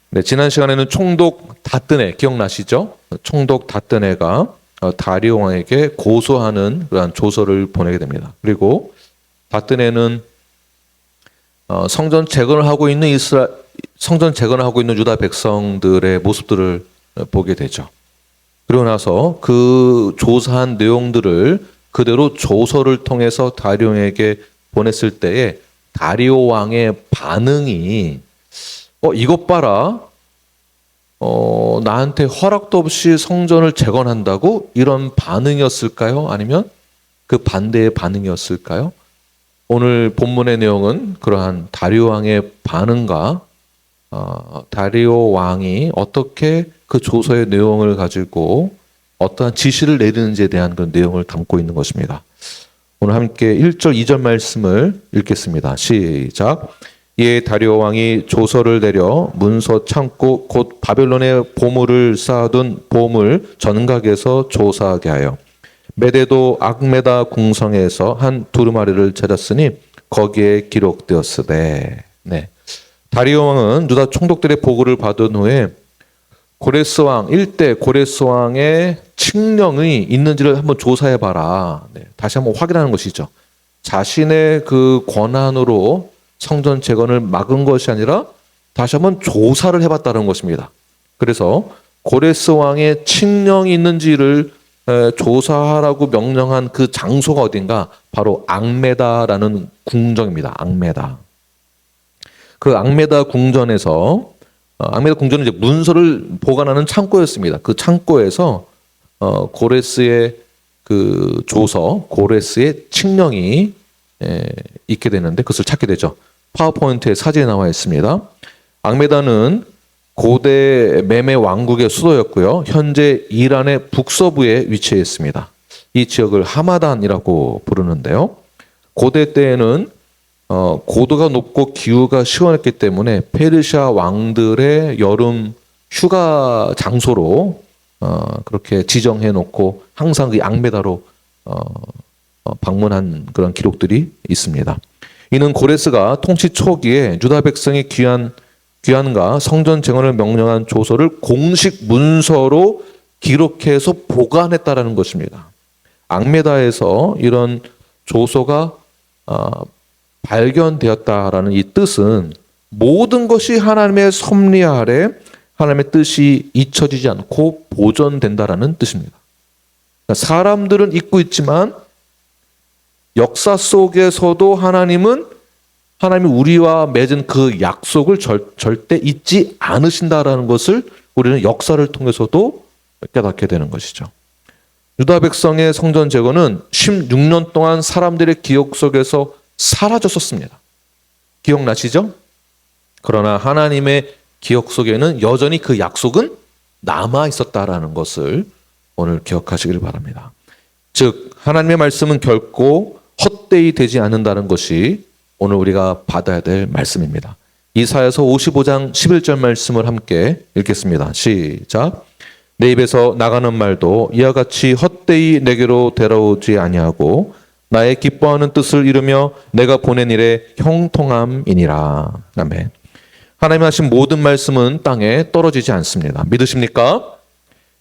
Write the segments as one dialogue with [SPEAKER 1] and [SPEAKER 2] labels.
[SPEAKER 1] 네, 지난 시간에는 총독 다뜨네 기억나시죠? 총독 다뜨네가 다리오 왕에게 고소하는 그러한 조서를 보내게 됩니다. 그리고 다뜨네는 성전 재건을 하고 있는 유다 백성들의 모습들을 보게 되죠. 그리고 나서 그 조사한 내용들을 그대로 조서를 통해서 다리오 왕에게 보냈을 때에 다리오 왕의 반응이 이것 봐라. 나한테 허락도 없이 성전을 재건한다고? 이런 반응이었을까요? 아니면 그 반대의 반응이었을까요? 오늘 본문의 내용은 그러한 다리오 왕의 반응과 다리오 왕이 어떻게 그 조서의 내용을 가지고 어떠한 지시를 내리는지에 대한 그런 내용을 담고 있는 것입니다. 오늘 함께 1절, 2절 말씀을 읽겠습니다. 시작. 이에 다리오 왕이 조서를 내려 문서 창고 곧 바벨론에 보물을 쌓아둔 보물 전각에서 조사하게 하여 메대도 악메다 궁성에서 한 두루마리를 찾았으니 거기에 기록되었으되. 네. 다리오 왕은 유다 총독들의 보고를 받은 후에 고레스 왕 일대 고레스 왕의 칙령이 있는지를 한번 조사해 봐라. 네. 다시 한번 확인하는 것이죠. 자신의 그 권한으로 성전 재건을 막은 것이 아니라 다시 한번 조사를 해봤다는 것입니다. 그래서 고레스 왕의 칙령이 있는지를 조사하라고 명령한 그 장소가 어딘가? 바로 악메다라는 궁정입니다. 악메다. 그 악메다 궁전에서 악메다 궁전은 이제 문서를 보관하는 창고였습니다. 그 창고에서 고레스의 그 조서, 고레스의 칙령이 있게 되는데 그것을 찾게 되죠. 파워포인트에 사진이 나와 있습니다. 악메다는 고대 메메 왕국의 수도였고요. 현재 이란의 북서부에 위치해 있습니다. 이 지역을 하마단이라고 부르는데요. 고대 때에는 고도가 높고 기후가 시원했기 때문에 페르시아 왕들의 여름 휴가 장소로 그렇게 지정해 놓고 항상 그 악메다로 방문한 그런 기록들이 있습니다. 이는 고레스가 통치 초기에 유다 백성의 귀환과 성전 재건을 명령한 조서를 공식 문서로 기록해서 보관했다라는 것입니다. 악메다에서 이런 조서가 발견되었다라는 이 뜻은 모든 것이 하나님의 섭리 아래 하나님의 뜻이 잊혀지지 않고 보존된다라는 뜻입니다. 그러니까 사람들은 잊고 있지만 역사 속에서도 하나님이 우리와 맺은 그 약속을 절대 잊지 않으신다라는 것을 우리는 역사를 통해서도 깨닫게 되는 것이죠. 유다 백성의 성전 재건은 16년 동안 사람들의 기억 속에서 사라졌었습니다. 기억나시죠? 그러나 하나님의 기억 속에는 여전히 그 약속은 남아 있었다라는 것을 오늘 기억하시길 바랍니다. 즉 하나님의 말씀은 결코 헛되이 되지 않는다는 것이 오늘 우리가 받아야 될 말씀입니다. 이사야서 55장 11절 말씀을 함께 읽겠습니다. 시작. 내 입에서 나가는 말도 이와 같이 헛되이 내게로 되라오지 아니하고 나의 기뻐하는 뜻을 이루며 내가 보낸 일에 형통함이니라. 아멘. 하나님이 하신 모든 말씀은 땅에 떨어지지 않습니다. 믿으십니까?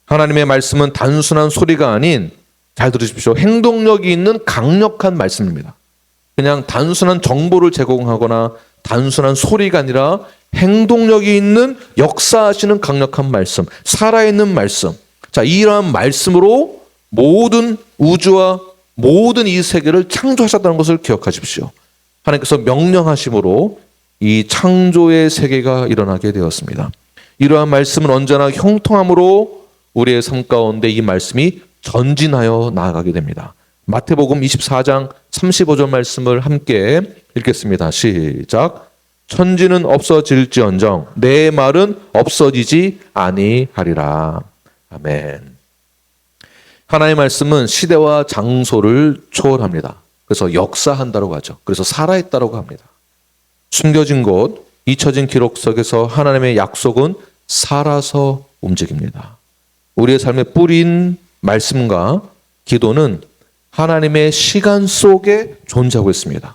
[SPEAKER 1] 하나님의 말씀은 단순한 소리가 아닌, 잘 들으십시오, 행동력이 있는 강력한 말씀입니다. 그냥 단순한 정보를 제공하거나 단순한 소리가 아니라 행동력이 있는 역사하시는 강력한 말씀, 살아있는 말씀. 자, 이러한 말씀으로 모든 우주와 모든 이 세계를 창조하셨다는 것을 기억하십시오. 하나님께서 명령하심으로 이 창조의 세계가 일어나게 되었습니다. 이러한 말씀은 언제나 형통함으로 우리의 삶 가운데 이 말씀이 전진하여 나아가게 됩니다. 마태복음 24장 35절 말씀을 함께 읽겠습니다. 시작. 천지는 없어질지언정 내 말은 없어지지 아니하리라. 아멘. 하나님의 말씀은 시대와 장소를 초월합니다. 그래서 역사한다고 하죠. 그래서 살아있다고 합니다. 숨겨진 곳, 잊혀진 기록 속에서 하나님의 약속은 살아서 움직입니다. 우리의 삶에 뿌린 말씀과 기도는 하나님의 시간 속에 존재하고 있습니다.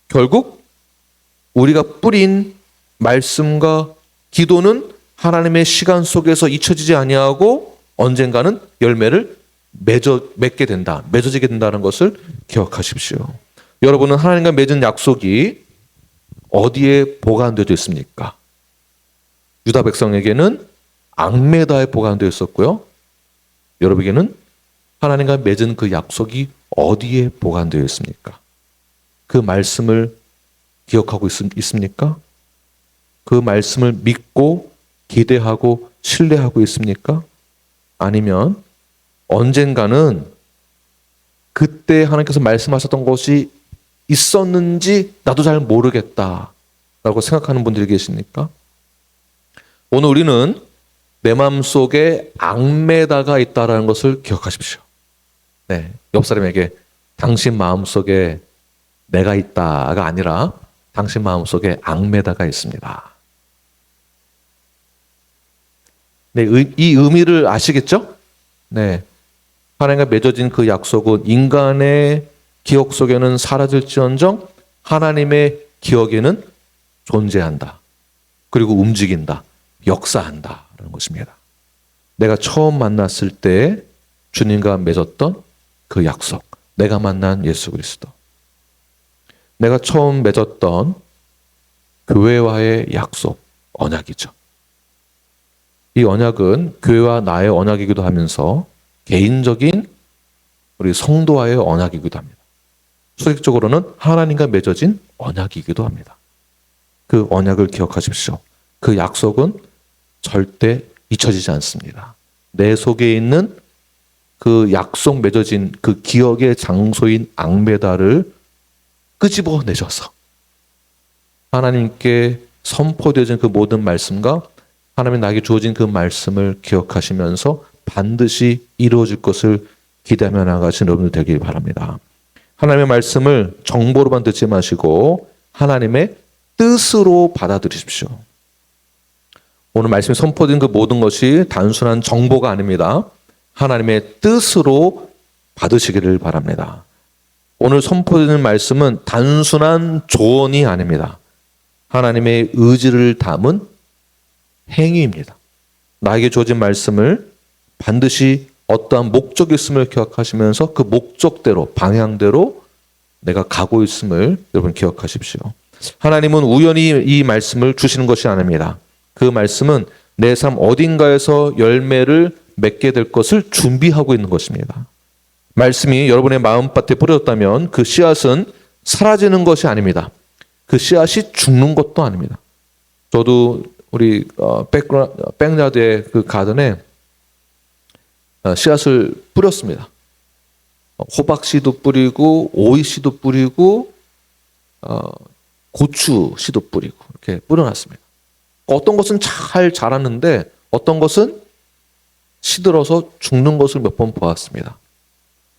[SPEAKER 1] 결국 우리가 뿌린 말씀과 기도는 하나님의 시간 속에서 잊혀지지 아니하고 언젠가는 열매를 맺게 된다. 맺어지게 된다는 것을 기억하십시오. 여러분은 하나님과 맺은 약속이 어디에 보관되어 있습니까? 유다 백성에게는 앙메다에 보관되어 있었고요. 여러분에게는 하나님과 맺은 그 약속이 어디에 보관되어 있습니까? 그 말씀을 기억하고 있습니까? 그 말씀을 믿고 기대하고 신뢰하고 있습니까? 아니면 언젠가는 그때 하나님께서 말씀하셨던 것이 있었는지 나도 잘 모르겠다라고 생각하는 분들이 계십니까? 오늘 우리는 내 마음속에 앙메다가 있다라는 것을 기억하십시오. 네, 옆 사람에게 당신 마음속에 내가 있다가 아니라 당신 마음속에 앙메다가 있습니다. 네, 이 의미를 아시겠죠? 네, 하나님과 맺어진 그 약속은 인간의 기억 속에는 사라질지언정 하나님의 기억에는 존재한다. 그리고 움직인다. 역사한다라는 것입니다. 내가 처음 만났을 때 주님과 맺었던 그 약속. 내가 만난 예수 그리스도. 내가 처음 맺었던 교회와의 약속, 언약이죠. 이 언약은 교회와 나의 언약이기도 하면서 개인적인 우리 성도와의 언약이기도 합니다. 수직적으로는 하나님과 맺어진 언약이기도 합니다. 그 언약을 기억하십시오. 그 약속은 절대 잊혀지지 않습니다. 내 속에 있는 그 약속 맺어진 그 기억의 장소인 앙메다를 끄집어내셔서 하나님께 선포되어진 그 모든 말씀과 하나님이 나에게 주어진 그 말씀을 기억하시면서 반드시 이루어질 것을 기대하며 나가신 여러분들 되길 바랍니다. 하나님의 말씀을 정보로만 듣지 마시고 하나님의 뜻으로 받아들이십시오. 오늘 말씀에 선포된 그 모든 것이 단순한 정보가 아닙니다. 하나님의 뜻으로 받으시기를 바랍니다. 오늘 선포되는 말씀은 단순한 조언이 아닙니다. 하나님의 의지를 담은 행위입니다. 나에게 주어진 말씀을 반드시 어떠한 목적이 있음을 기억하시면서 그 목적대로, 방향대로 내가 가고 있음을 여러분 기억하십시오. 하나님은 우연히 이 말씀을 주시는 것이 아닙니다. 그 말씀은 내 삶 어딘가에서 열매를 맺게 될 것을 준비하고 있는 것입니다. 말씀이 여러분의 마음밭에 뿌려졌다면 그 씨앗은 사라지는 것이 아닙니다. 그 씨앗이 죽는 것도 아닙니다. 저도 우리 백야드의 그 가든에 씨앗을 뿌렸습니다. 호박씨도 뿌리고 오이씨도 뿌리고 고추씨도 뿌리고 이렇게 뿌려놨습니다. 어떤 것은 잘 자랐는데 어떤 것은 시들어서 죽는 것을 몇 번 보았습니다.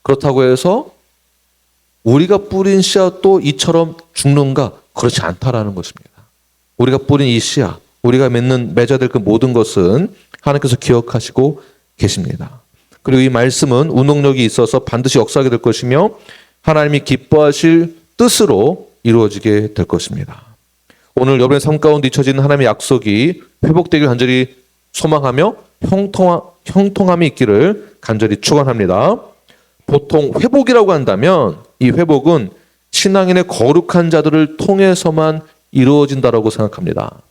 [SPEAKER 1] 그렇다고 해서 우리가 뿌린 씨앗도 이처럼 죽는가? 그렇지 않다라는 것입니다. 우리가 뿌린 이 씨앗, 우리가 맺어야 될 그 모든 것은 하나님께서 기억하시고 계십니다. 그리고 이 말씀은 운동력이 있어서 반드시 역사하게 될 것이며 하나님이 기뻐하실 뜻으로 이루어지게 될 것입니다. 오늘 여러분의 삶 가운데 잊혀진 하나님의 약속이 회복되길 간절히 소망하며 형통함이 있기를 간절히 축원합니다. 보통 회복이라고 한다면 이 회복은 신앙인의 거룩한 자들을 통해서만 이루어진다라고 생각합니다.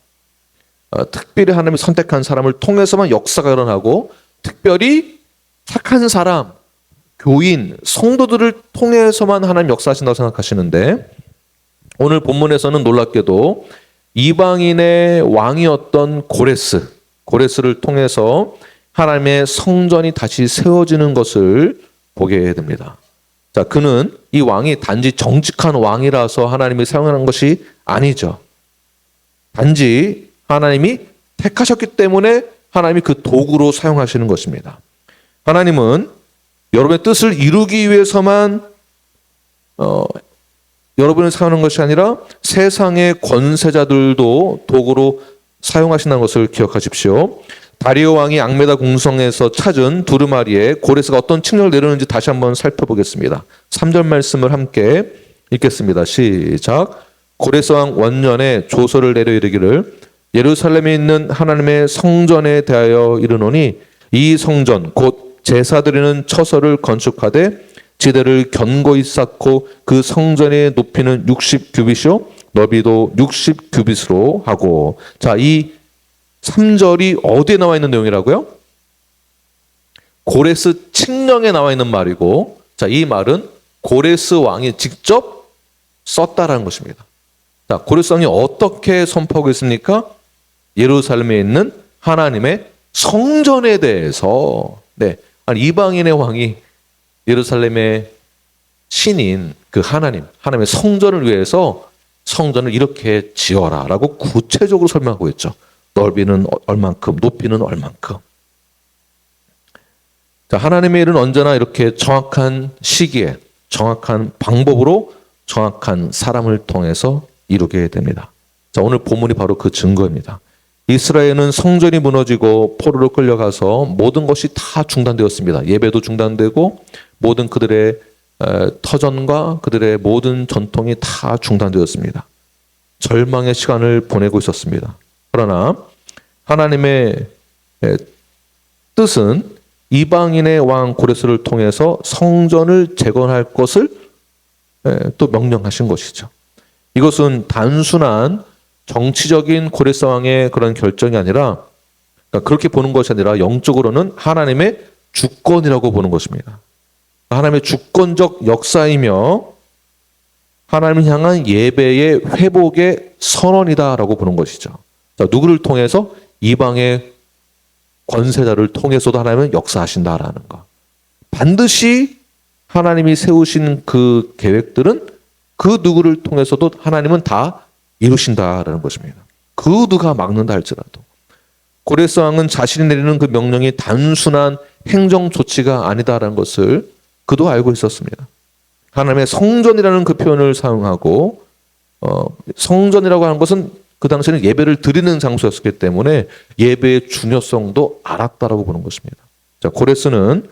[SPEAKER 1] 특별히 하나님이 선택한 사람을 통해서만 역사가 일어나고 특별히 착한 사람, 교인, 성도들을 통해서만 하나님 역사하신다고 생각하시는데 오늘 본문에서는 놀랍게도 이방인의 왕이었던 고레스를 통해서 하나님의 성전이 다시 세워지는 것을 보게 됩니다. 자, 그는 이 왕이 단지 정직한 왕이라서 하나님이 사용하는 것이 아니죠. 단지 하나님이 택하셨기 때문에 하나님이 그 도구로 사용하시는 것입니다. 하나님은 여러분의 뜻을 이루기 위해서만 여러분을 사용하는 것이 아니라 세상의 권세자들도 도구로 사용하신다는 것을 기억하십시오. 다리오 왕이 앙메다 궁성에서 찾은 두루마리에 고레스가 어떤 칙령을 내렸는지 다시 한번 살펴보겠습니다. 3절 말씀을 함께 읽겠습니다. 시작. 고레스 왕 원년에 조서를 내려 이르기를 예루살렘에 있는 하나님의 성전에 대하여 이르노니 이 성전 곧 제사 드리는 처소를 건축하되 지대를 견고히 쌓고 그 성전의 높이는 60규빗이요 너비도 60규빗으로 하고. 자, 이 3절이 어디에 나와 있는 내용이라고요? 고레스 칙령에 나와 있는 말이고, 자, 이 말은 고레스 왕이 직접 썼다라는 것입니다. 자, 고레스 왕이 어떻게 선포하고 있습니까? 예루살렘에 있는 하나님의 성전에 대해서, 아니, 이방인의 왕이 예루살렘의 신인 그 하나님의 성전을 위해서 성전을 이렇게 지어라라고 구체적으로 설명하고 있죠. 넓이는 얼만큼, 높이는 얼만큼. 자, 하나님의 일은 언제나 이렇게 정확한 시기에, 정확한 방법으로, 정확한 사람을 통해서 이루게 됩니다. 자, 오늘 본문이 바로 그 증거입니다. 이스라엘은 성전이 무너지고 포로로 끌려가서 모든 것이 다 중단되었습니다. 예배도 중단되고 모든 그들의 터전과 그들의 모든 전통이 다 중단되었습니다. 절망의 시간을 보내고 있었습니다. 그러나 하나님의 뜻은 이방인의 왕 고레스를 통해서 성전을 재건할 것을 또 명령하신 것이죠. 이것은 단순한 정치적인 고레스 왕의 그런 결정이 아니라, 그러니까 그렇게 보는 것이 아니라 영적으로는 하나님의 주권이라고 보는 것입니다. 하나님의 주권적 역사이며 하나님을 향한 예배의 회복의 선언이다라고 보는 것이죠. 자, 누구를 통해서? 이방의 권세자를 통해서도 하나님은 역사하신다라는 것. 반드시 하나님이 세우신 그 계획들은 그 누구를 통해서도 하나님은 다 이루신다라는 것입니다. 그 누가 막는다 할지라도. 고레스 왕은 자신이 내리는 그 명령이 단순한 행정 조치가 아니다라는 것을 그도 알고 있었습니다. 하나님의 성전이라는 그 표현을 사용하고 성전이라고 하는 것은 그 당시에는 예배를 드리는 장소였기 때문에 예배의 중요성도 알았다라고 보는 것입니다. 자, 고레스는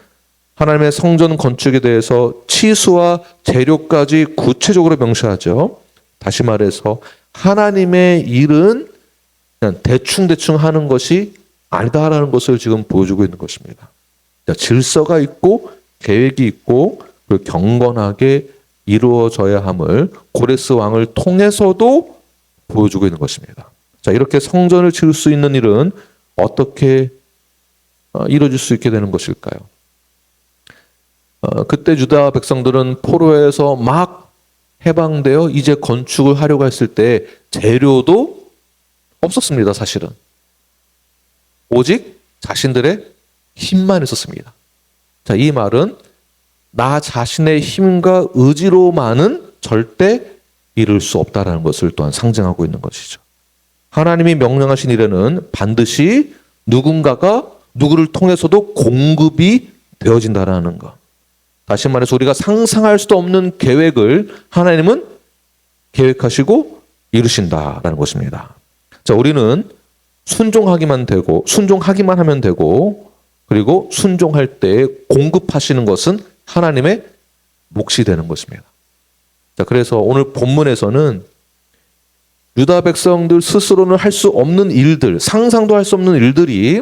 [SPEAKER 1] 하나님의 성전 건축에 대해서 치수와 재료까지 구체적으로 명시하죠. 다시 말해서 하나님의 일은 그냥 대충 하는 것이 아니다라는 것을 지금 보여주고 있는 것입니다. 자, 질서가 있고 계획이 있고 그리고 경건하게 이루어져야 함을 고레스 왕을 통해서도 보여주고 있는 것입니다. 자, 이렇게 성전을 지을 수 있는 일은 어떻게 이루어질 수 있게 되는 것일까요? 그때 유다 백성들은 포로에서 막 해방되어 이제 건축을 하려고 했을 때 재료도 없었습니다, 사실은. 오직 자신들의 힘만 있었습니다. 자, 이 말은 나 자신의 힘과 의지로만은 절대 이룰 수 없다라는 것을 또한 상징하고 있는 것이죠. 하나님이 명령하신 일에는 반드시 누군가가 누구를 통해서도 공급이 되어진다라는 것. 다시 말해서 우리가 상상할 수도 없는 계획을 하나님은 계획하시고 이루신다라는 것입니다. 자, 우리는 순종하기만 하면 되고 그리고 순종할 때 공급하시는 것은 하나님의 몫이 되는 것입니다. 자, 그래서 오늘 본문에서는 유다 백성들 스스로는 할 수 없는 일들, 상상도 할 수 없는 일들이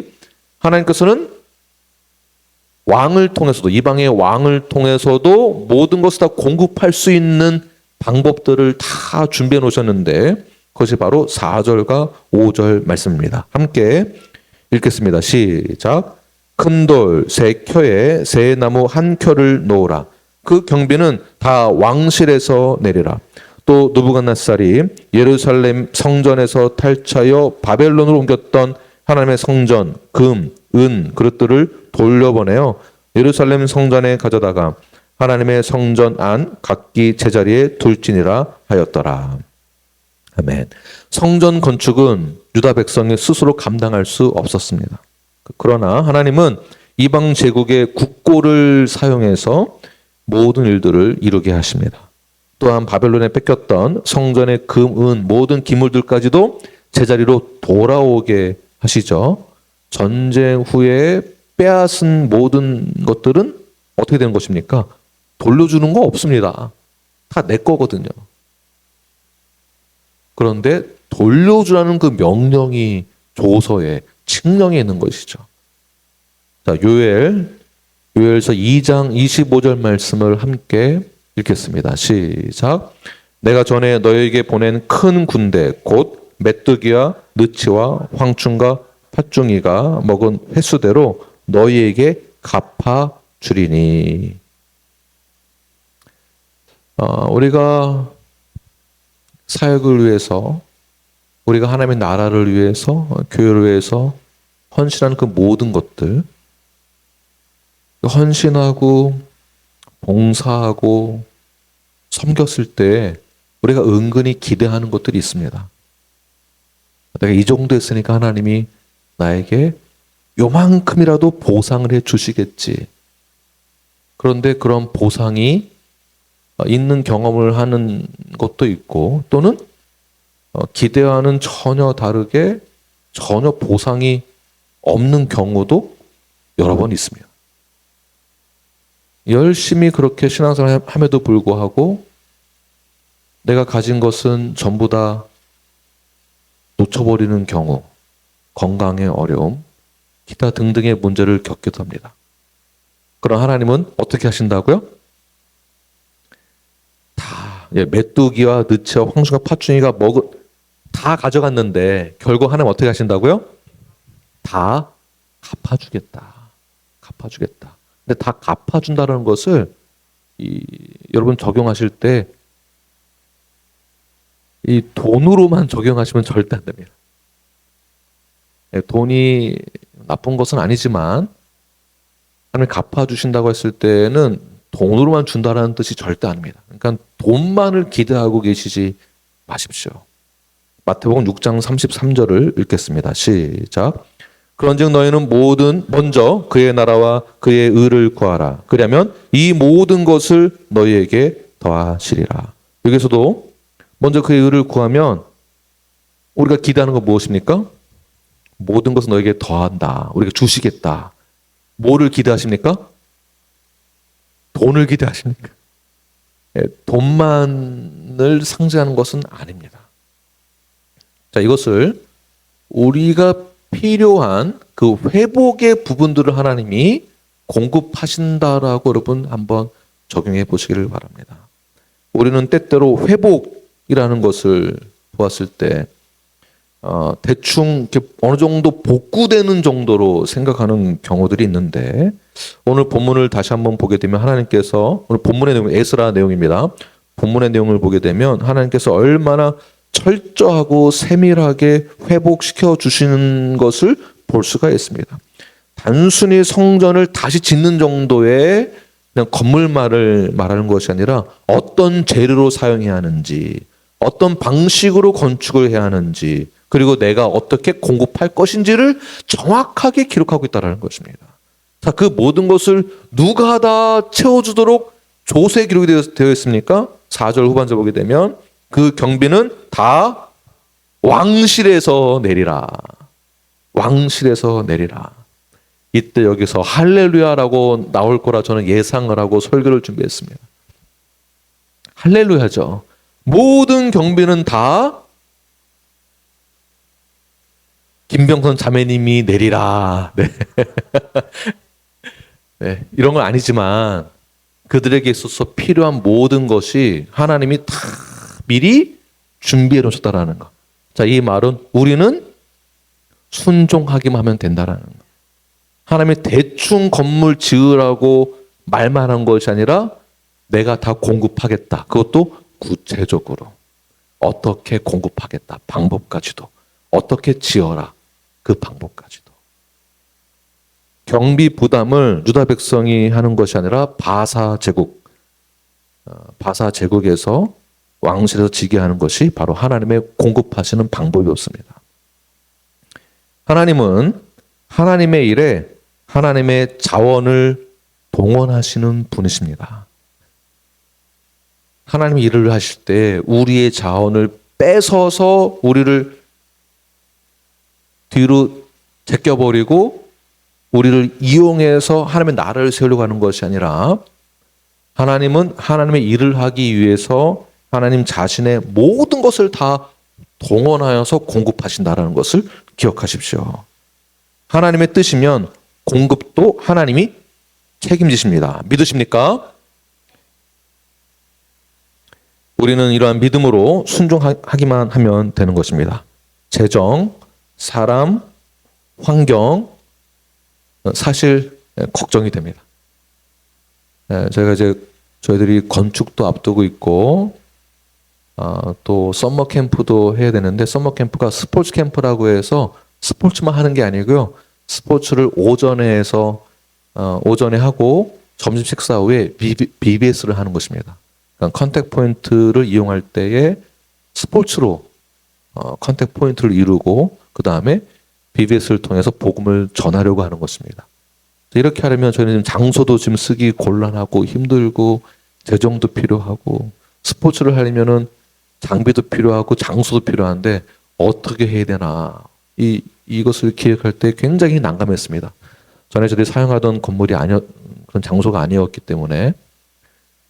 [SPEAKER 1] 하나님께서는 왕을 통해서도, 이방의 왕을 통해서도 모든 것을 다 공급할 수 있는 방법들을 다 준비해 놓으셨는데 그것이 바로 4절과 5절 말씀입니다. 함께 읽겠습니다. 시작. 큰 돌 3켜에 새 나무 1켜를 놓으라. 그 경비는 다 왕실에서 내리라. 또 느부갓네살이 예루살렘 성전에서 탈취하여 바벨론으로 옮겼던 하나님의 성전, 금, 은 그릇들을 돌려보내어 예루살렘 성전에 가져다가 하나님의 성전 안 각기 제자리에 둘지니라 하였더라. 아멘. 성전 건축은 유다 백성이 스스로 감당할 수 없었습니다. 그러나 하나님은 이방 제국의 국고를 사용해서 모든 일들을 이루게 하십니다. 또한 바벨론에 뺏겼던 성전의 금, 은, 모든 기물들까지도 제자리로 돌아오게 하시죠. 전쟁 후에 빼앗은 모든 것들은 어떻게 되는 것입니까? 돌려주는 거 없습니다. 다 내 거거든요. 그런데 돌려주라는 그 명령이 조서에 칙령에 있는 것이죠. 자, 요엘서 2장 25절 말씀을 함께 읽겠습니다. 시작. 내가 전에 너에게 보낸 큰 군대 곧 메뚜기와 느치와 황충과 팥중이가 먹은 횟수대로 너희에게 갚아 주리니. 우리가 사역을 위해서, 우리가 하나님의 나라를 위해서, 교회를 위해서 헌신하는 그 모든 것들, 헌신하고 봉사하고 섬겼을 때 우리가 은근히 기대하는 것들이 있습니다. 내가 이 정도 했으니까 하나님이 나에게 요만큼이라도 보상을 해 주시겠지. 그런데 그런 보상이 있는 경험을 하는 것도 있고, 또는 기대와는 전혀 다르게 전혀 보상이 없는 경우도 여러 번 있습니다. 열심히 그렇게 신앙생활을 함에도 불구하고 내가 가진 것은 전부 다 놓쳐버리는 경우, 건강의 어려움, 기타 등등의 문제를 겪기도 합니다. 그럼 하나님은 어떻게 하신다고요? 다 메뚜기와 느치와 황소가 팥중이가 다 가져갔는데 결국 하나님 어떻게 하신다고요? 다 갚아주겠다. 갚아주겠다. 근데 다 갚아준다는 것을 여러분 적용하실 때 이 돈으로만 적용하시면 절대 안 됩니다. 돈이 나쁜 것은 아니지만 하나님 갚아주신다고 했을 때는 돈으로만 준다라는 뜻이 절대 아닙니다. 그러니까 돈만을 기대하고 계시지 마십시오. 마태복음 6장 33절을 읽겠습니다. 시작. 그런즉 너희는 먼저 그의 나라와 그의 의를 구하라. 그러면 이 모든 것을 너희에게 더하시리라. 여기서도 먼저 그의 의를 구하면 우리가 기대하는 건 무엇입니까? 모든 것을 너에게 더한다. 우리가 주시겠다. 뭐를 기대하십니까? 돈을 기대하십니까? 돈만을 상징하는 것은 아닙니다. 자, 이것을 우리가 필요한 그 회복의 부분들을 하나님이 공급하신다라고 여러분 한번 적용해 보시기를 바랍니다. 우리는 때때로 회복이라는 것을 보았을 때 대충 이렇게 어느 정도 복구되는 정도로 생각하는 경우들이 있는데, 오늘 본문을 다시 한번 보게 되면 하나님께서, 오늘 본문의 내용 에스라 내용입니다. 본문의 내용을 보게 되면 하나님께서 얼마나 철저하고 세밀하게 회복시켜 주시는 것을 볼 수가 있습니다. 단순히 성전을 다시 짓는 정도의 그냥 건물만을 말하는 것이 아니라 어떤 재료로 사용해야 하는지, 어떤 방식으로 건축을 해야 하는지, 그리고 내가 어떻게 공급할 것인지를 정확하게 기록하고 있다는 것입니다. 자, 그 모든 것을 누가 다 채워주도록 조서에 기록이 되어 있습니까? 4절 후반절 보게 되면 그 경비는 다 왕실에서 내리라. 왕실에서 내리라. 이때 여기서 할렐루야라고 나올 거라 저는 예상을 하고 설교를 준비했습니다. 할렐루야죠. 모든 경비는 다 김병선 자매님이 내리라. 네. 네, 이런 건 아니지만 그들에게 있어서 필요한 모든 것이 하나님이 다 미리 준비해 놓으셨다라는 것. 자, 이 말은 우리는 순종하기만 하면 된다라는 것. 하나님이 대충 건물 지으라고 말만 한 것이 아니라 내가 다 공급하겠다. 그것도 구체적으로 어떻게 공급하겠다. 방법까지도. 어떻게 지어라. 그 방법까지도. 경비 부담을 유다 백성이 하는 것이 아니라 바사 제국에서 왕실에서 지게 하는 것이 바로 하나님의 공급하시는 방법이었습니다. 하나님은 하나님의 일에 하나님의 자원을 동원하시는 분이십니다. 하나님이 일을 하실 때 우리의 자원을 뺏어서 우리를 뒤로 제껴버리고 우리를 이용해서 하나님의 나라를 세우려고 하는 것이 아니라, 하나님은 하나님의 일을 하기 위해서 하나님 자신의 모든 것을 다 동원하여서 공급하신다라는 것을 기억하십시오. 하나님의 뜻이면 공급도 하나님이 책임지십니다. 믿으십니까? 우리는 이러한 믿음으로 순종하기만 하면 되는 것입니다. 재정, 사람, 환경, 사실 걱정이 됩니다. 저희들이 건축도 앞두고 있고, 또 썸머 캠프도 해야 되는데, 썸머 캠프가 스포츠 캠프라고 해서 스포츠만 하는 게 아니고요. 스포츠를 오전에 해서 오전에 하고 점심 식사 후에 BBS를 하는 것입니다. 그러니까 컨택 포인트를 이용할 때에 스포츠로 컨택 포인트를 이루고 그 다음에 BBS를 통해서 복음을 전하려고 하는 것입니다. 이렇게 하려면 저희는 장소도 지금 쓰기 곤란하고 힘들고 재정도 필요하고 스포츠를 하려면은 장비도 필요하고 장소도 필요한데 어떻게 해야 되나 이것을 기획할 때 굉장히 난감했습니다. 전에 저희들이 사용하던 건물이 그런 장소가 아니었기 때문에.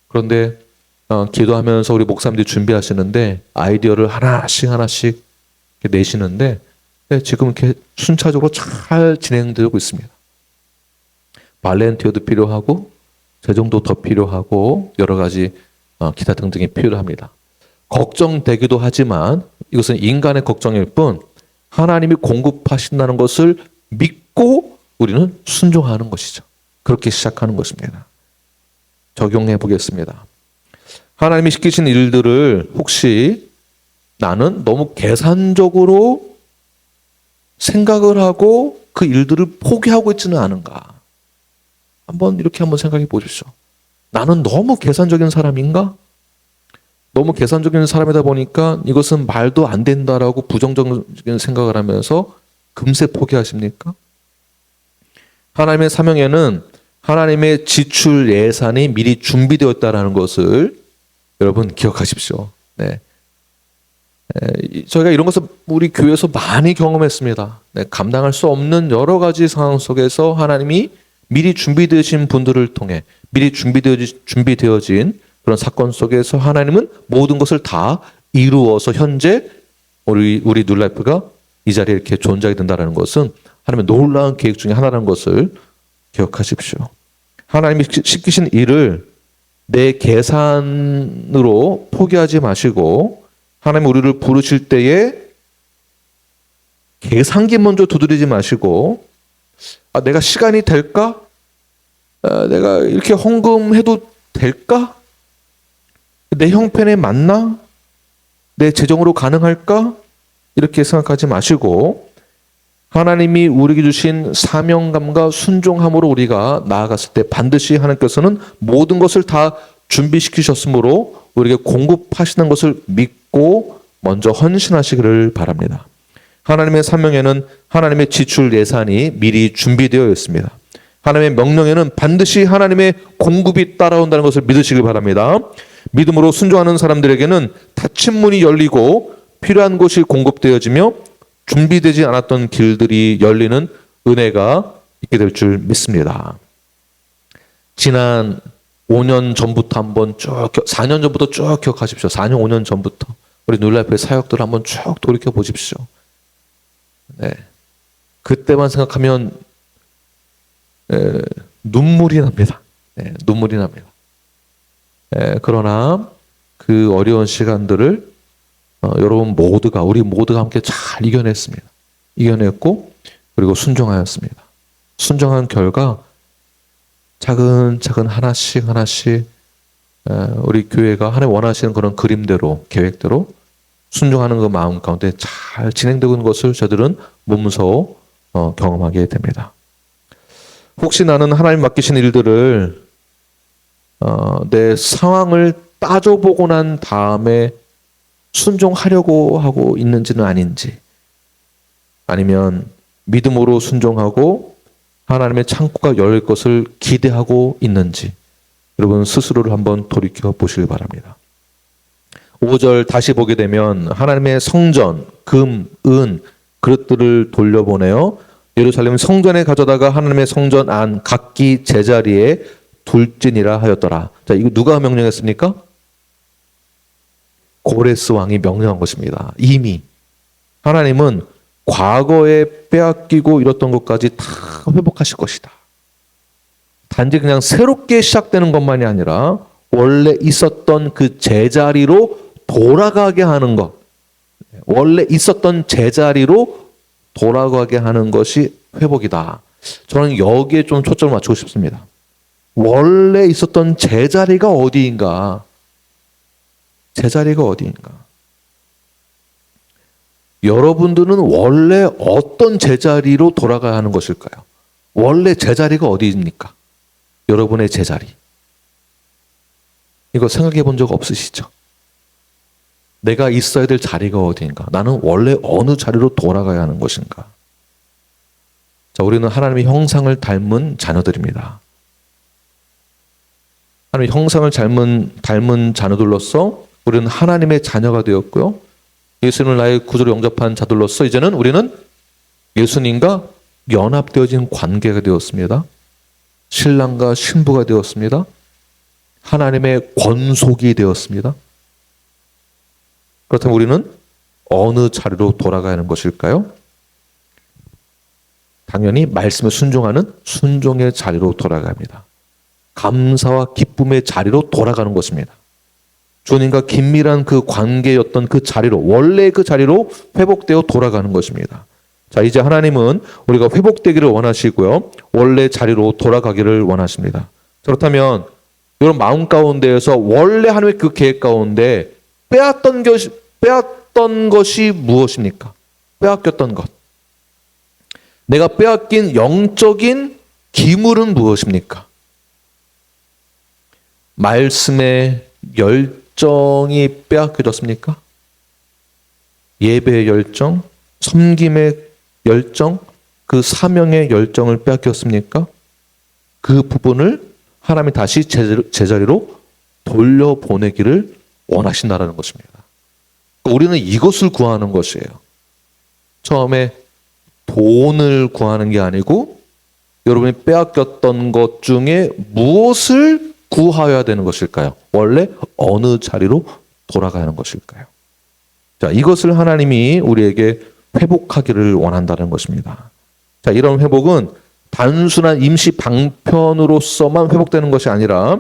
[SPEAKER 1] 그런데 기도하면서 우리 목사님들이 준비하시는데 아이디어를 하나씩 내시는데 지금 이렇게 순차적으로 잘 진행되고 있습니다. 발렌티어도 필요하고 재정도 더 필요하고 여러 가지 기타 등등이 필요합니다. 걱정되기도 하지만 이것은 인간의 걱정일 뿐 하나님이 공급하신다는 것을 믿고 우리는 순종하는 것이죠. 그렇게 시작하는 것입니다. 적용해 보겠습니다. 하나님이 시키신 일들을 혹시 나는 너무 계산적으로 생각을 하고 그 일들을 포기하고 있지는 않은가? 이렇게 한번 생각해 보십시오. 나는 너무 계산적인 사람인가? 너무 계산적인 사람이다 보니까 이것은 말도 안 된다라고 부정적인 생각을 하면서 금세 포기하십니까? 하나님의 사명에는 하나님의 지출 예산이 미리 준비되었다라는 것을 여러분 기억하십시오. 네. 저희가 이런 것을 우리 교회에서 많이 경험했습니다. 네, 감당할 수 없는 여러 가지 상황 속에서 하나님이 미리 준비되신 분들을 통해 미리 준비되어진 그런 사건 속에서 하나님은 모든 것을 다 이루어서 현재 우리 뉴라이프가 이 자리에 이렇게 존재하게 된다는 것은 하나님의 놀라운 계획 중에 하나라는 것을 기억하십시오. 하나님이 시키신 일을 내 계산으로 포기하지 마시고 하나님 우리를 부르실 때에 계산기 먼저 두드리지 마시고 내가 시간이 될까? 내가 이렇게 헌금해도 될까? 내 형편에 맞나? 내 재정으로 가능할까? 이렇게 생각하지 마시고 하나님이 우리에게 주신 사명감과 순종함으로 우리가 나아갔을 때 반드시 하나님께서는 모든 것을 다 준비시키셨으므로 우리에게 공급하시는 것을 믿고 먼저 헌신하시기를 바랍니다. 하나님의 사명에는 하나님의 지출 예산이 미리 준비되어 있습니다. 하나님의 명령에는 반드시 하나님의 공급이 따라온다는 것을 믿으시길 바랍니다. 믿음으로 순종하는 사람들에게는 닫힌 문이 열리고 필요한 것이 공급되어지며 준비되지 않았던 길들이 열리는 은혜가 있게 될 줄 믿습니다. 지난 5년 전부터 한번 4년 전부터 쭉 기억하십시오. 4년, 5년 전부터 우리 뉴라이프의 사역들을 한번 쭉 돌이켜 보십시오. 네. 그때만 생각하면 눈물이 납니다. 네, 눈물이 납니다. 그러나 그 어려운 시간들을 여러분 우리 모두가 함께 잘 이겨냈습니다. 이겨냈고 그리고 순종하였습니다. 순종한 결과 차근차근 하나씩 우리 교회가 하나님 원하시는 그런 그림대로 계획대로 순종하는 그 마음 가운데 잘 진행되고 있는 것을 저들은 몸소 경험하게 됩니다. 혹시 나는 하나님 맡기신 일들을 내 상황을 따져보고 난 다음에 순종하려고 하고 있는지는 아닌지, 아니면 믿음으로 순종하고 하나님의 창고가 열릴 것을 기대하고 있는지 여러분 스스로를 한번 돌이켜 보시길 바랍니다. 5절 다시 보게 되면 하나님의 성전, 금, 은, 그릇들을 돌려보내어 예루살렘 성전에 가져다가 하나님의 성전 안 각기 제자리에 둘지니라 하였더라. 자, 이거 누가 명령했습니까? 고레스 왕이 명령한 것입니다. 이미 하나님은 과거에 빼앗기고 이랬던 것까지 다 회복하실 것이다. 단지 그냥 새롭게 시작되는 것만이 아니라 원래 있었던 그 제자리로 돌아가게 하는 것. 원래 있었던 제자리로 돌아가게 하는 것이 회복이다. 저는 여기에 좀 초점을 맞추고 싶습니다. 원래 있었던 제자리가 어디인가? 제자리가 어디인가? 여러분들은 원래 어떤 제자리로 돌아가야 하는 것일까요? 원래 제자리가 어디입니까? 여러분의 제자리. 이거 생각해 본 적 없으시죠? 내가 있어야 될 자리가 어디인가? 나는 원래 어느 자리로 돌아가야 하는 것인가? 자, 우리는 하나님의 형상을 닮은 자녀들입니다. 하나님의 형상을 닮은 자녀들로서 우리는 하나님의 자녀가 되었고요. 예수님을 나의 구주로 영접한 자들로서 이제는 우리는 예수님과 연합되어진 관계가 되었습니다. 신랑과 신부가 되었습니다. 하나님의 권속이 되었습니다. 그렇다면 우리는 어느 자리로 돌아가야 하는 것일까요? 당연히 말씀에 순종하는 순종의 자리로 돌아가야 합니다. 감사와 기쁨의 자리로 돌아가는 것입니다. 주님과 긴밀한 그 관계였던 그 자리로, 원래 그 자리로 회복되어 돌아가는 것입니다. 자, 이제 하나님은 우리가 회복되기를 원하시고요. 원래 자리로 돌아가기를 원하십니다. 그렇다면 여러분 마음 가운데에서 원래 하나님의 그 계획 가운데 빼앗던 것이 무엇입니까? 빼앗겼던 것. 내가 빼앗긴 영적인 기물은 무엇입니까? 말씀의 열정이 빼앗겨졌습니까? 예배의 열정, 섬김의 열정, 그 사명의 열정을 빼앗겼습니까? 그 부분을 하나님이 다시 제자리로 돌려보내기를 원하신다는 것입니다. 우리는 이것을 구하는 것이에요. 처음에 돈을 구하는 게 아니고 여러분이 빼앗겼던 것 중에 무엇을 구하여야 되는 것일까요? 원래 어느 자리로 돌아가야 하는 것일까요? 자, 이것을 하나님이 우리에게 회복하기를 원한다는 것입니다. 자, 이런 회복은 단순한 임시 방편으로서만 회복되는 것이 아니라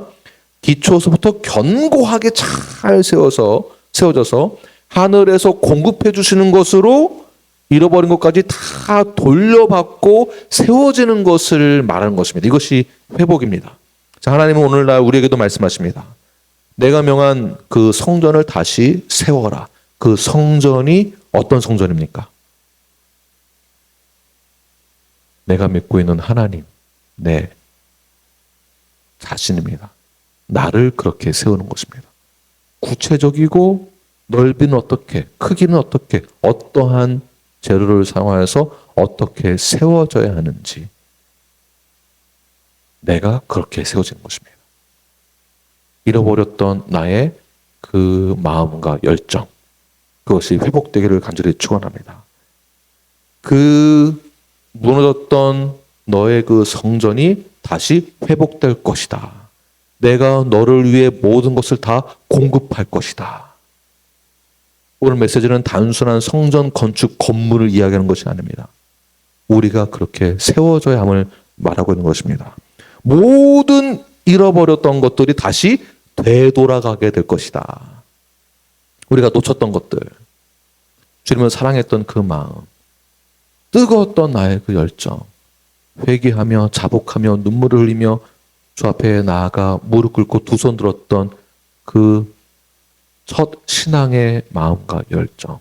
[SPEAKER 1] 기초서부터 견고하게 잘 세워져서 하늘에서 공급해 주시는 것으로 잃어버린 것까지 다 돌려받고 세워지는 것을 말하는 것입니다. 이것이 회복입니다. 자, 하나님은 오늘날 우리에게도 말씀하십니다. 내가 명한 그 성전을 다시 세워라. 그 성전이 어떤 성전입니까? 내가 믿고 있는 하나님, 내 자신입니다. 나를 그렇게 세우는 것입니다. 구체적이고 넓이는 어떻게, 크기는 어떻게, 어떠한 재료를 사용하여서 어떻게 세워져야 하는지 내가 그렇게 세워지는 것입니다. 잃어버렸던 나의 그 마음과 열정, 그것이 회복되기를 간절히 축원합니다. 그 무너졌던 너의 그 성전이 다시 회복될 것이다. 내가 너를 위해 모든 것을 다 공급할 것이다. 오늘 메시지는 단순한 성전 건축 건물을 이야기하는 것이 아닙니다. 우리가 그렇게 세워져야 함을 말하고 있는 것입니다. 모든 잃어버렸던 것들이 다시 되돌아가게 될 것이다. 우리가 놓쳤던 것들, 주님을 사랑했던 그 마음, 뜨거웠던 나의 그 열정, 회개하며 자복하며 눈물을 흘리며 주 앞에 나아가 무릎 꿇고 두 손 들었던 그 첫 신앙의 마음과 열정,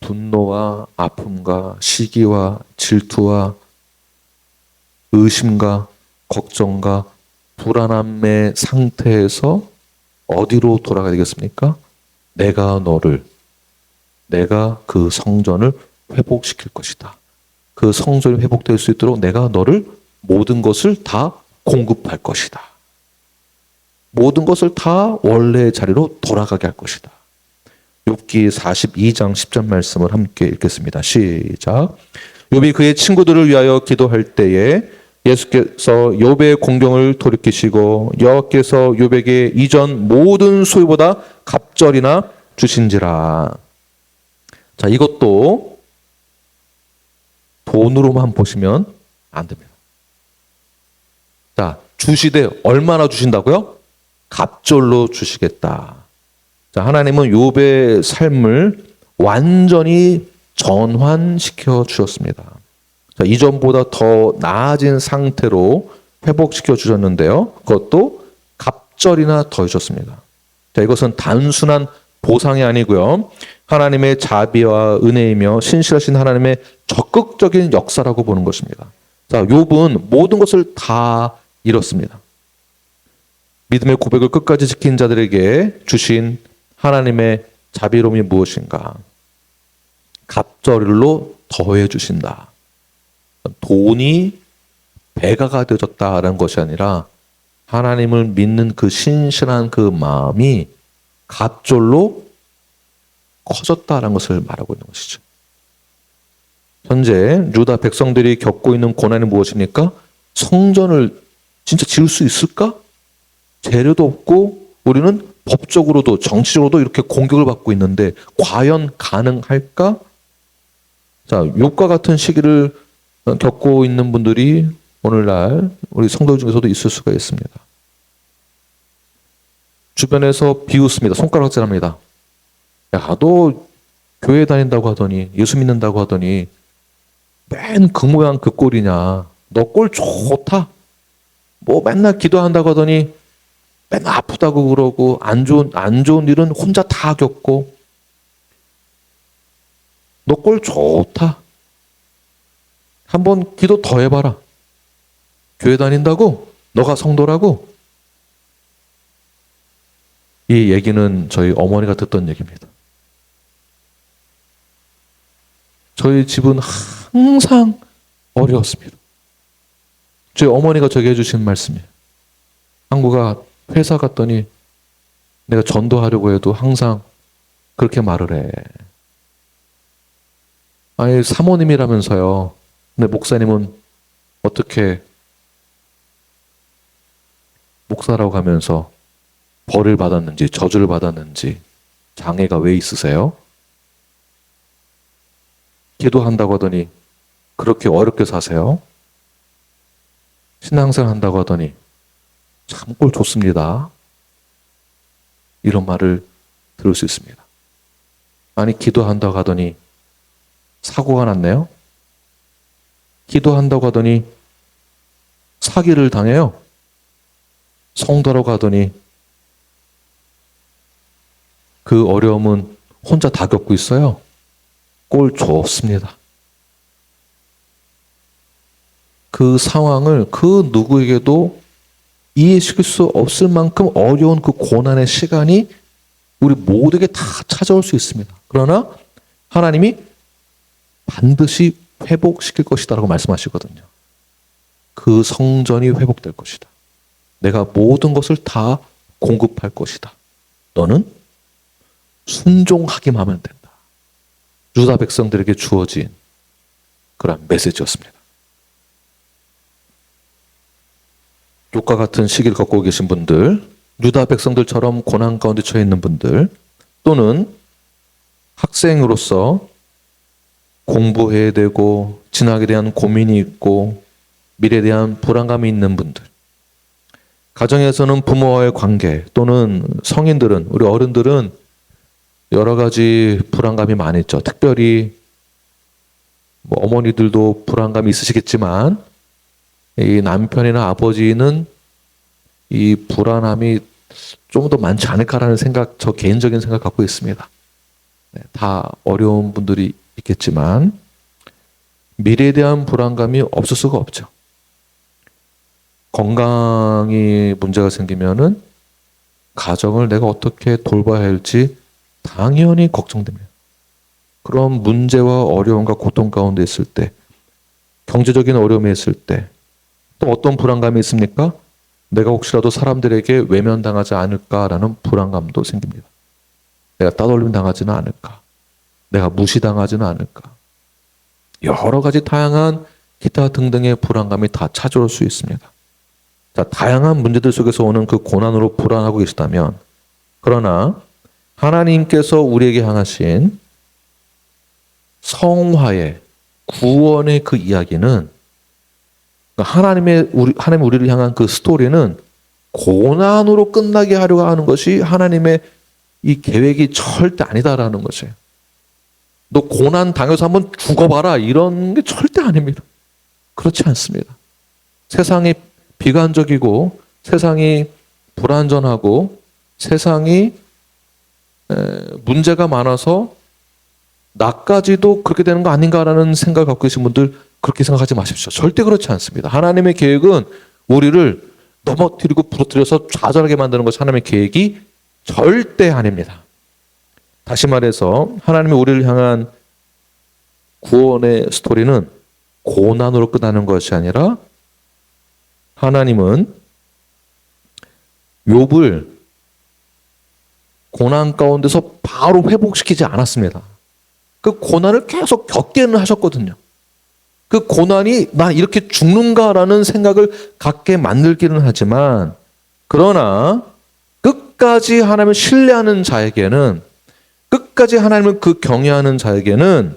[SPEAKER 1] 분노와 아픔과 시기와 질투와 의심과 걱정과 불안함의 상태에서 어디로 돌아가야 되겠습니까? 내가 그 성전을 회복시킬 것이다. 그 성전이 회복될 수 있도록 내가 너를 모든 것을 다 공급할 것이다. 모든 것을 다 원래의 자리로 돌아가게 할 것이다. 욥기 42장 10절 말씀을 함께 읽겠습니다. 시작. 욥이 그의 친구들을 위하여 기도할 때에 예수께서 욥의 공경을 돌이키시고 여호와께서 욥에게 이전 모든 소유보다 갑절이나 주신지라. 자, 이것도 돈으로만 보시면 안 됩니다. 자, 주시되 얼마나 주신다고요? 갑절로 주시겠다. 자, 하나님은 욥의 삶을 완전히 전환시켜 주셨습니다. 자, 이전보다 더 나아진 상태로 회복시켜 주셨는데요. 그것도 갑절이나 더 주셨습니다. 자, 이것은 단순한 보상이 아니고요. 하나님의 자비와 은혜이며 신실하신 하나님의 적극적인 역사라고 보는 것입니다. 자, 욥은 모든 것을 다 잃었습니다. 믿음의 고백을 끝까지 지킨 자들에게 주신 하나님의 자비로움이 무엇인가? 갑절로 더해 주신다. 돈이 배가가 되어졌다라는 것이 아니라 하나님을 믿는 그 신실한 그 마음이 갑절로 커졌다라는 것을 말하고 있는 것이죠. 현재 유다 백성들이 겪고 있는 고난이 무엇입니까? 성전을 진짜 지을 수 있을까? 재료도 없고 우리는 법적으로도 정치적으로도 이렇게 공격을 받고 있는데 과연 가능할까? 자, 욥과 같은 시기를 겪고 있는 분들이 오늘날 우리 성도 중에서도 있을 수가 있습니다. 주변에서 비웃습니다. 손가락질합니다. 야, 너 교회 다닌다고 하더니 예수 믿는다고 하더니 맨 그 모양 그 꼴이냐. 너 꼴 좋다. 뭐 맨날 기도한다고 하더니 맨날 아프다고 그러고 안 좋은 일은 혼자 다 겪고 너 꼴 좋다. 한번 기도 더 해봐라. 교회 다닌다고? 너가 성도라고? 이 얘기는 저희 어머니가 듣던 얘기입니다. 저희 집은 항상 어려웠습니다. 저희 어머니가 저에게 해주신 말씀이에요. 한국아 회사 갔더니 내가 전도하려고 해도 항상 그렇게 말을 해. 아니 사모님이라면서요. 근데 목사님은 어떻게 목사라고 하면서 벌을 받았는지 저주를 받았는지 장애가 왜 있으세요? 기도한다고 하더니 그렇게 어렵게 사세요? 신앙생활 한다고 하더니 참 꼴 좋습니다. 이런 말을 들을 수 있습니다. 아니 기도한다고 하더니 사고가 났네요. 기도한다고 하더니 사기를 당해요. 성도라고 하더니 그 어려움은 혼자 다 겪고 있어요. 꼴 좋습니다. 그 상황을 그 누구에게도 이해시킬 수 없을 만큼 어려운 그 고난의 시간이 우리 모두에게 다 찾아올 수 있습니다. 그러나 하나님이 반드시 회복시킬 것이다 라고 말씀하시거든요. 그 성전이 회복될 것이다. 내가 모든 것을 다 공급할 것이다. 너는 순종하기만 하면 된다. 유다 백성들에게 주어진 그런 메시지였습니다. 욥과 같은 시기를 겪고 계신 분들, 유다 백성들처럼 고난 가운데 처해 있는 분들, 또는 학생으로서 공부해야 되고 진학에 대한 고민이 있고 미래에 대한 불안감이 있는 분들, 가정에서는 부모와의 관계 또는 성인들은 우리 어른들은 여러 가지 불안감이 많이 있죠. 특별히 뭐 어머니들도 불안감이 있으시겠지만 이 남편이나 아버지는 이 불안함이 좀 더 많지 않을까라는 생각, 저 개인적인 생각 갖고 있습니다. 네, 다 어려운 분들이 있겠지만 미래에 대한 불안감이 없을 수가 없죠. 건강이 문제가 생기면은 가정을 내가 어떻게 돌봐야 할지 당연히 걱정됩니다. 그런 문제와 어려움과 고통 가운데 있을 때, 경제적인 어려움이 있을 때, 또 어떤 불안감이 있습니까? 내가 혹시라도 사람들에게 외면당하지 않을까라는 불안감도 생깁니다. 내가 따돌림 당하지는 않을까? 내가 무시당하지는 않을까? 여러 가지 다양한 기타 등등의 불안감이 다 찾아올 수 있습니다. 자, 다양한 문제들 속에서 오는 그 고난으로 불안하고 계시다면, 그러나 하나님께서 우리에게 향하신 성화의 구원의 그 이야기는 하나님의 우리를 향한 그 스토리는 고난으로 끝나게 하려고 하는 것이 하나님의 이 계획이 절대 아니다라는 것이에요. 너 고난 당해서 한번 죽어봐라 이런 게 절대 아닙니다. 그렇지 않습니다. 세상이 비관적이고 세상이 불완전하고 세상이 문제가 많아서 나까지도 그렇게 되는 거 아닌가라는 생각을 갖고 계신 분들 그렇게 생각하지 마십시오. 절대 그렇지 않습니다. 하나님의 계획은 우리를 넘어뜨리고 부러뜨려서 좌절하게 만드는 것이 하나님의 계획이 절대 아닙니다. 다시 말해서 하나님이 우리를 향한 구원의 스토리는 고난으로 끝나는 것이 아니라 하나님은 욥을 고난 가운데서 바로 회복시키지 않았습니다. 그 고난을 계속 겪게는 하셨거든요. 그 고난이 나 이렇게 죽는가라는 생각을 갖게 만들기는 하지만 그러나 끝까지 하나님을 신뢰하는 자에게는 끝까지 하나님을 그 경외하는 자에게는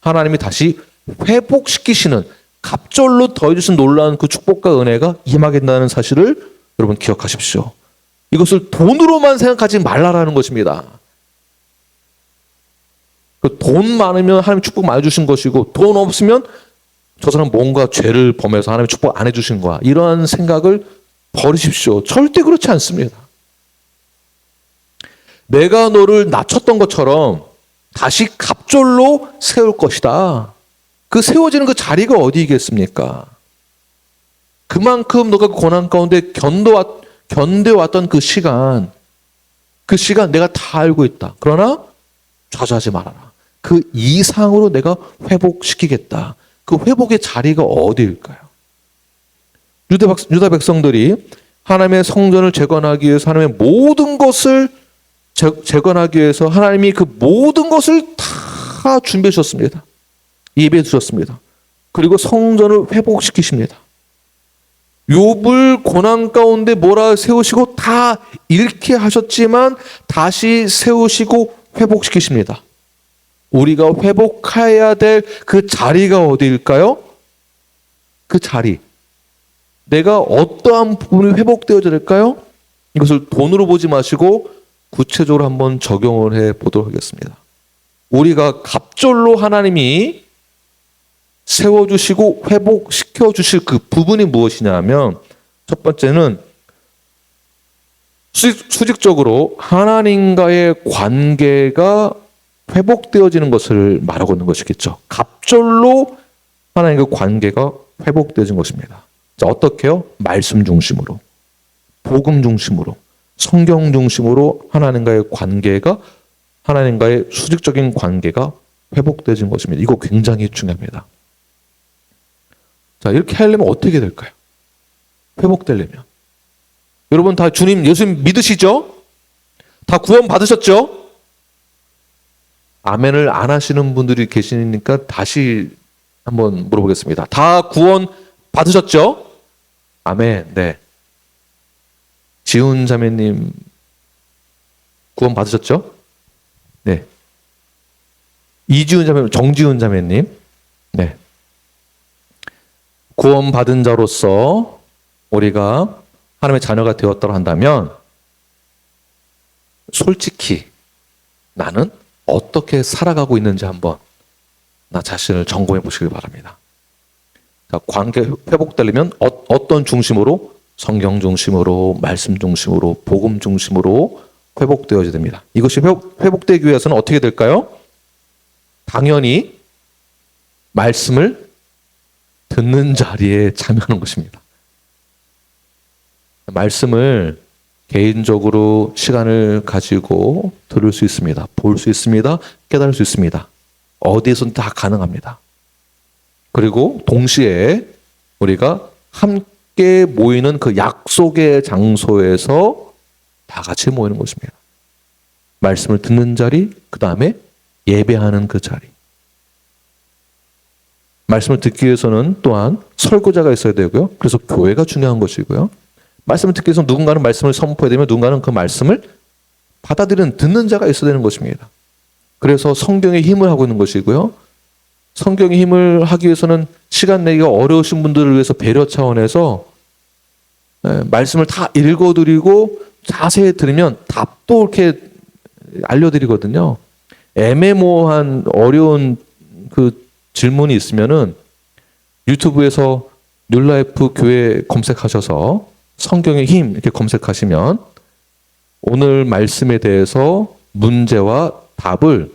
[SPEAKER 1] 하나님이 다시 회복시키시는 갑절로 더해주신 놀라운 그 축복과 은혜가 임하게 된다는 사실을 여러분 기억하십시오. 이것을 돈으로만 생각하지 말라라는 것입니다. 그 돈 많으면 하나님 축복 많이 주신 것이고 돈 없으면 저 사람 뭔가 죄를 범해서 하나님 축복 안 해주신 거야. 이러한 생각을 버리십시오. 절대 그렇지 않습니다. 내가 너를 낮췄던 것처럼 다시 갑절로 세울 것이다. 그 세워지는 그 자리가 어디겠습니까? 그만큼 너가 고난 가운데 견뎌왔던 그 시간 내가 다 알고 있다. 그러나 좌절하지 말아라. 그 이상으로 내가 회복시키겠다. 그 회복의 자리가 어디일까요? 유다 백성들이 하나님의 성전을 재건하기 위해서 하나님의 모든 것을 재건하기 위해서 하나님이 그 모든 것을 다 준비해 주셨습니다. 예배해 주셨습니다. 그리고 성전을 회복시키십니다. 욥을 고난 가운데 몰아세우시고 다 잃게 하셨지만 다시 세우시고 회복시키십니다. 우리가 회복해야 될 그 자리가 어디일까요? 그 자리. 내가 어떠한 부분이 회복되어야 될까요? 이것을 돈으로 보지 마시고 구체적으로 한번 적용을 해 보도록 하겠습니다. 우리가 갑절로 하나님이 세워주시고 회복시켜 주실 그 부분이 무엇이냐 하면 첫 번째는 수직적으로 하나님과의 관계가 회복되어지는 것을 말하고 있는 것이겠죠. 갑절로 하나님과 관계가 회복되어진 것입니다. 자, 어떻게요? 말씀 중심으로, 복음 중심으로, 성경 중심으로 하나님과의 관계가, 하나님과의 수직적인 관계가 회복되어진 것입니다. 이거 굉장히 중요합니다. 자, 이렇게 하려면 어떻게 될까요? 회복되려면. 여러분 다 주님, 예수님 믿으시죠? 다 구원 받으셨죠? 아멘을 안 하시는 분들이 계시니까 다시 한번 물어보겠습니다. 다 구원 받으셨죠? 아멘. 네. 지훈 자매님 구원 받으셨죠? 네. 이지훈 자매님, 정지훈 자매님. 네. 구원 받은 자로서 우리가 하나님의 자녀가 되었다고 한다면 솔직히 나는 어떻게 살아가고 있는지 한번 나 자신을 점검해 보시길 바랍니다. 자, 관계 회복되려면 어떤 중심으로? 성경 중심으로, 말씀 중심으로, 복음 중심으로 회복되어야 됩니다. 이것이 회복되기 위해서는 어떻게 될까요? 당연히 말씀을 듣는 자리에 참여하는 것입니다. 말씀을 개인적으로 시간을 가지고 들을 수 있습니다. 볼 수 있습니다. 깨달을 수 있습니다. 어디에서든 다 가능합니다. 그리고 동시에 우리가 함께 모이는 그 약속의 장소에서 다 같이 모이는 것입니다. 말씀을 듣는 자리, 그 다음에 예배하는 그 자리. 말씀을 듣기 위해서는 또한 설교자가 있어야 되고요. 그래서 교회가 중요한 것이고요. 말씀을 듣기 위해서 누군가는 말씀을 선포해야 되면 누군가는 그 말씀을 받아들이는 듣는 자가 있어야 되는 것입니다. 그래서 성경에 힘을 하고 있는 것이고요. 성경의 힘을 하기 위해서는 시간 내기가 어려우신 분들을 위해서 배려 차원에서 말씀을 다 읽어드리고 자세히 들으면 답도 이렇게 알려드리거든요. 애매모호한 어려운 그 질문이 있으면은 유튜브에서 뉴라이프 교회 검색하셔서 성경의 힘 이렇게 검색하시면 오늘 말씀에 대해서 문제와 답을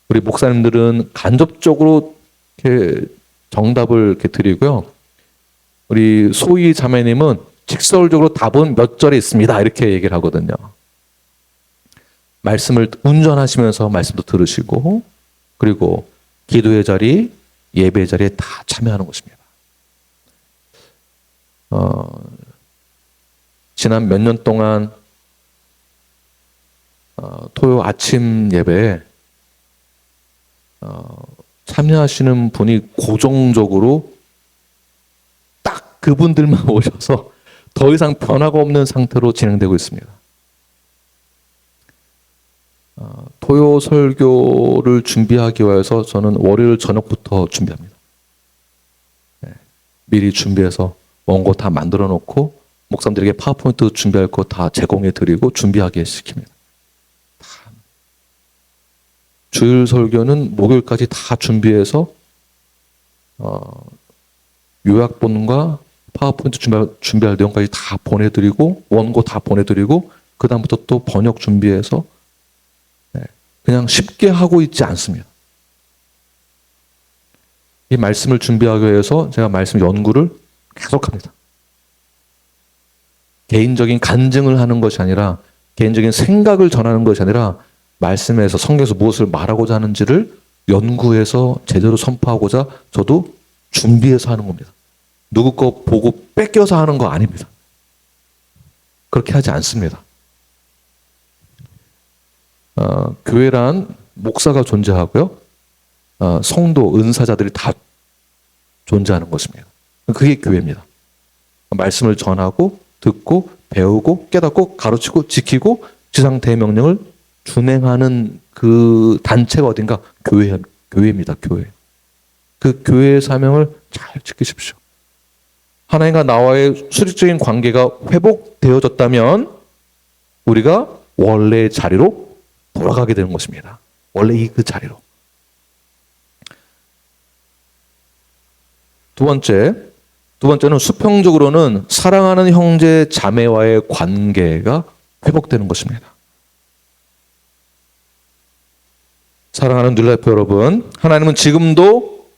[SPEAKER 1] 우리 목사님들은 간접적으로 이렇게 정답을 이렇게 드리고요. 우리 소희 자매님은 직설적으로 답은 몇 절에 있습니다. 이렇게 얘기를 하거든요. 말씀을 운전하시면서 말씀도 들으시고 그리고 기도의 자리, 예배의 자리에 다 참여하는 것입니다. 지난 몇 년 동안 토요 아침 예배에 참여하시는 분이 고정적으로 딱 그분들만 오셔서 더 이상 변화가 없는 상태로 진행되고 있습니다. 토요 설교를 준비하기 위해서 저는 월요일 저녁부터 준비합니다. 미리 준비해서 원고 다 만들어 놓고 목사님들에게 파워포인트 준비할 거 다 제공해 드리고 준비하게 시킵니다. 주일 설교는 목요일까지 다 준비해서 요약본과 파워포인트 준비할 내용까지 다 보내드리고 원고 다 보내드리고 그 다음부터 또 번역 준비해서 그냥 쉽게 하고 있지 않습니다. 이 말씀을 준비하기 위해서 제가 말씀 연구를 계속합니다. 개인적인 간증을 하는 것이 아니라 개인적인 생각을 전하는 것이 아니라 말씀에서 성경에서 무엇을 말하고자 하는지를 연구해서 제대로 선포하고자 저도 준비해서 하는 겁니다. 누구 거 보고 뺏겨서 하는 거 아닙니다. 그렇게 하지 않습니다. 교회란 목사가 존재하고요. 성도, 은사자들이 다 존재하는 것입니다. 그게 교회입니다. 말씀을 전하고 듣고 배우고 깨닫고 가르치고 지키고 지상대의 명령을 준행하는 그 단체가 어딘가 교회입니다. 교회. 그 교회의 사명을 잘 지키십시오. 하나님과 나와의 수직적인 관계가 회복되어졌다면 우리가 원래의 자리로 돌아가게 되는 것입니다. 원래 그 자리로. 두 번째는 수평적으로는 사랑하는 형제 자매와의 관계가 회복되는 것입니다. 사랑하는 뉴라이프 여러분, 하나님은 지금도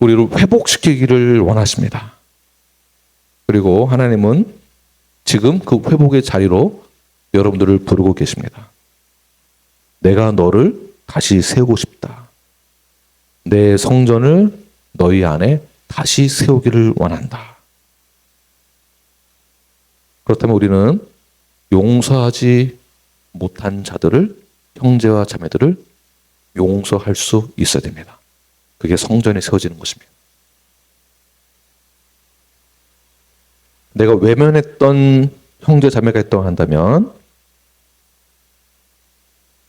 [SPEAKER 1] 우리를 회복시키기를 원하십니다. 그리고 하나님은 지금 그 회복의 자리로 여러분들을 부르고 계십니다. 내가 너를 다시 세우고 싶다. 내 성전을 너희 안에 다시 세우기를 원한다. 그렇다면 우리는 용서하지 못한 자들을, 형제와 자매들을 용서할 수 있어야 됩니다. 그게 성전이 세워지는 것입니다. 내가 외면했던 형제 자매가 있다고 한다면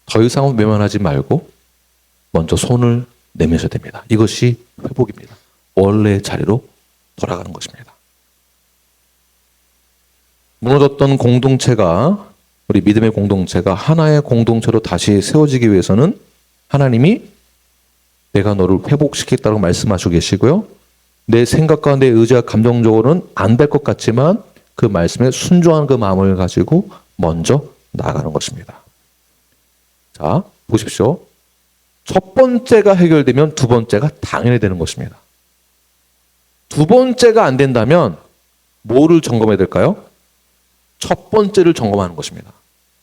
[SPEAKER 1] 더 이상은 외면하지 말고 먼저 손을 내미셔야 됩니다. 이것이 회복입니다. 원래의 자리로 돌아가는 것입니다. 무너졌던 공동체가, 우리 믿음의 공동체가 하나의 공동체로 다시 세워지기 위해서는 하나님이 내가 너를 회복시키겠다고 말씀하시고 계시고요. 내 생각과 내 의지와 감정적으로는 안 될 것 같지만 그 말씀에 순종한 그 마음을 가지고 먼저 나아가는 것입니다. 자, 보십시오. 첫 번째가 해결되면 두 번째가 당연히 되는 것입니다. 두 번째가 안 된다면 뭐를 점검해야 될까요? 첫 번째를 점검하는 것입니다.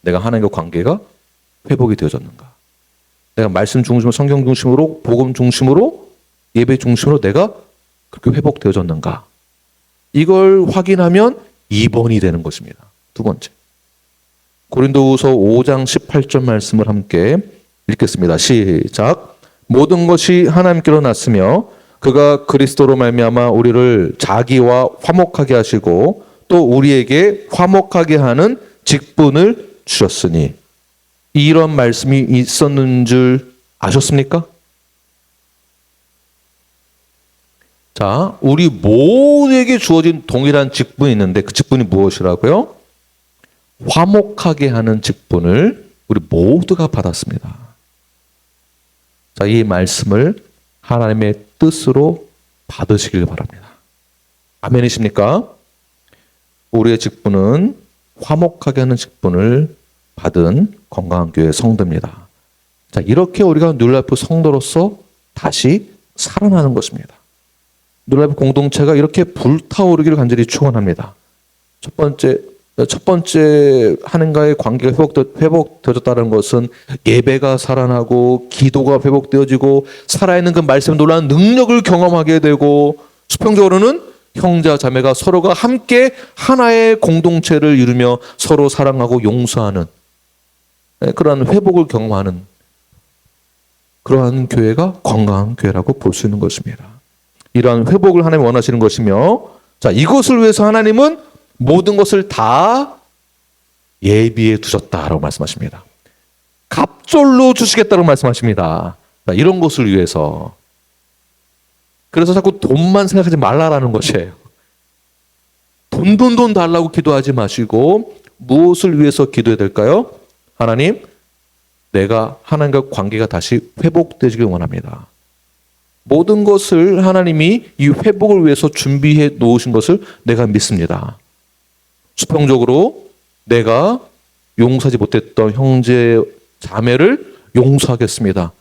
[SPEAKER 1] 내가 하나님과 관계가 회복이 되어졌는가? 내가 말씀 중심으로, 성경 중심으로, 복음 중심으로, 예배 중심으로 내가 그렇게 회복되어졌는가? 이걸 확인하면 2번이 되는 것입니다. 두 번째. 고린도후서 5장 18절 말씀을 함께 읽겠습니다. 시작. 모든 것이 하나님께로 났으며 그가 그리스도로 말미암아 우리를 자기와 화목하게 하시고 또 우리에게 화목하게 하는 직분을 주셨으니, 이런 말씀이 있었는 줄 아셨습니까? 자, 우리 모두에게 주어진 동일한 직분이 있는데 그 직분이 무엇이라고요? 화목하게 하는 직분을 우리 모두가 받았습니다. 자, 이 말씀을 하나님의 뜻으로 받으시길 바랍니다. 아멘이십니까? 우리의 직분은 화목하게 하는 직분을 받은 건강한 교회 성도입니다. 자, 이렇게 우리가 뉴라이프 성도로서 다시 살아나는 것입니다. 뉴라이프 공동체가 이렇게 불타오르기를 간절히 축원합니다. 첫 번째 하나님과의 관계가 회복되어졌다는 것은 예배가 살아나고 기도가 회복되어지고 살아있는 그 말씀에 놀라운 능력을 경험하게 되고 수평적으로는 형제와 자매가 서로가 함께 하나의 공동체를 이루며 서로 사랑하고 용서하는 그러한 회복을 경험하는 그러한 교회가 건강한 교회라고 볼 수 있는 것입니다. 이러한 회복을 하나님 원하시는 것이며, 자, 이것을 위해서 하나님은 모든 것을 다 예비해 두셨다라고 말씀하십니다. 갑절로 주시겠다고 말씀하십니다. 자, 이런 것을 위해서. 그래서 자꾸 돈만 생각하지 말라라는 것이에요. 돈 달라고 기도하지 마시고 무엇을 위해서 기도해야 될까요? 하나님, 내가 하나님과 관계가 다시 회복되기를 원합니다. 모든 것을 하나님이 이 회복을 위해서 준비해 놓으신 것을 내가 믿습니다. 수평적으로 내가 용서하지 못했던 형제 자매를 용서하겠습니다.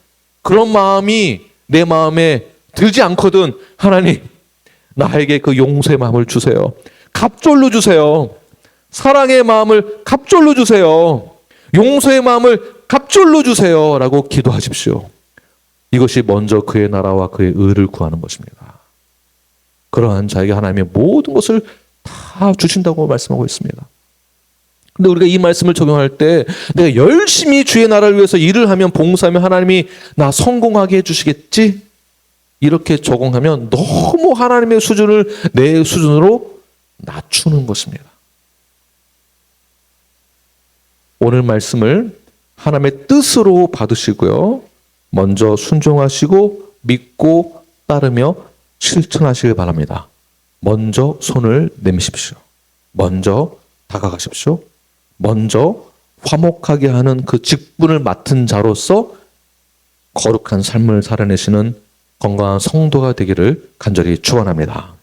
[SPEAKER 1] 그런 마음이 내 마음에 들지 않거든. 하나님, 나에게 그 용서의 마음을 주세요. 갑절로 주세요. 사랑의 마음을 갑절로 주세요. 용서의 마음을 갑절로 주세요. 라고 기도하십시오. 이것이 먼저 그의 나라와 그의 의를 구하는 것입니다. 그러한 자에게 하나님의 모든 것을 다 주신다고 말씀하고 있습니다. 근데 우리가 이 말씀을 적용할 때 내가 열심히 주의 나라를 위해서 일을 하면 봉사하면 하나님이 나 성공하게 해주시겠지? 이렇게 적용하면 너무 하나님의 수준을 내 수준으로 낮추는 것입니다. 오늘 말씀을 하나님의 뜻으로 받으시고요. 먼저 순종하시고 믿고 따르며 실천하시길 바랍니다. 먼저 손을 내미십시오. 먼저 다가가십시오. 먼저 화목하게 하는 그 직분을 맡은 자로서 거룩한 삶을 살아내시는 건강한 성도가 되기를 간절히 축원합니다.